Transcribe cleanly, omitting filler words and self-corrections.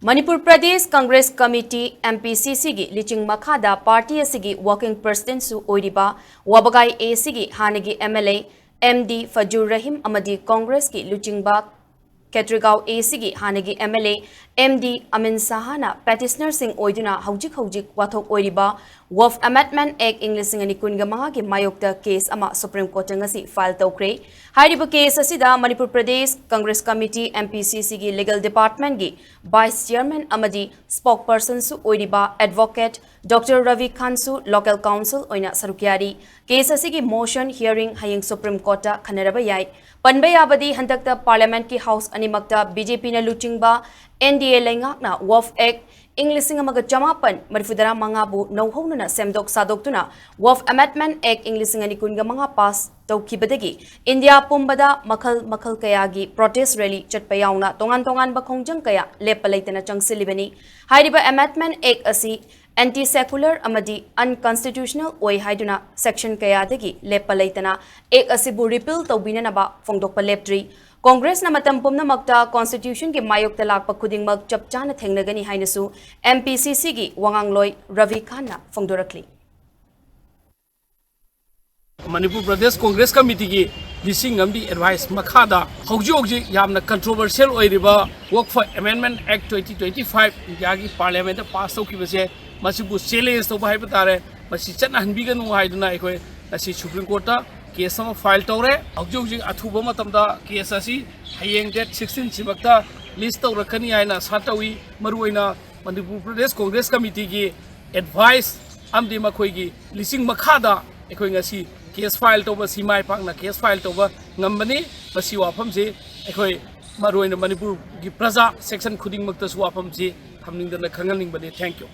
Manipur Pradesh Congress Committee MPCC gi liching makhada party asigi working president su oiriba Wabagai A sigi hanagi MLA MD Fajur Rahim amadi Congress ki luchingba Ketrigao A sigi hanagi MLA MD Amin Sahana petitioner sing oiduna haujik wathok oiriba Wolf Amendment Act English ngani kunga mga ki mayokta case ama Supreme Court ngasi file tawkre hairiba case asida Manipur Pradesh Congress Committee MPCC gi Legal Department gi Vice Chairman amadi spokesperson su oiriba Advocate Dr. Ravi Khansu Local Council oina sarukyari case asigi motion hearing haying Supreme Court ta khanaraba yai panbay abadi handakta Parliament ki House animakta BJP na luchingba NDA laingakna Wolf Act English amaga jamapan marifudara mangabu nauhona semdok sadokuna Wolf Amendment Act English ngani kunga mga pass tawkibadagi India pumbada makal kayagi protest rally chatpayauna tongan ba khongjang kaya lepalaitana changsilibani hairiba Amendment Act asi anti-secular amadi unconstitutional oi haiduna section kaya dagi lepalaitana Act asibu repeal tawbina naba fongdokpa leptri Congress na matam pumna magta Constitution ki mayok talak pagkuding magchapchana thengnagani hainasu MPCC gi Wangangloi Ravi Khanna fongdorakli Manipur Pradesh Congress Committee ki lising amdi advice makhada hauji yamna controversial oiriba Work for Amendment Act 2025 India ki Parliament pass tawkibase masibu challenge tawba haibatare masi chatna hanbiganu haiduna ekoi asi Supreme Court ta case ama file tawre hauji athuba matamda case asi hayeng date 16 sibakta list tawrakani haina satawi maruina Manipur Pradesh Congress Committee ki advice amdi makhoi gi lising makhada ekoi ngasi case file tawba simai pakna case file tawba ngambani masi wafam je ekoi maruina Manipur gi praja section khuding makta su wafam je thamningdana khangalning bani thank you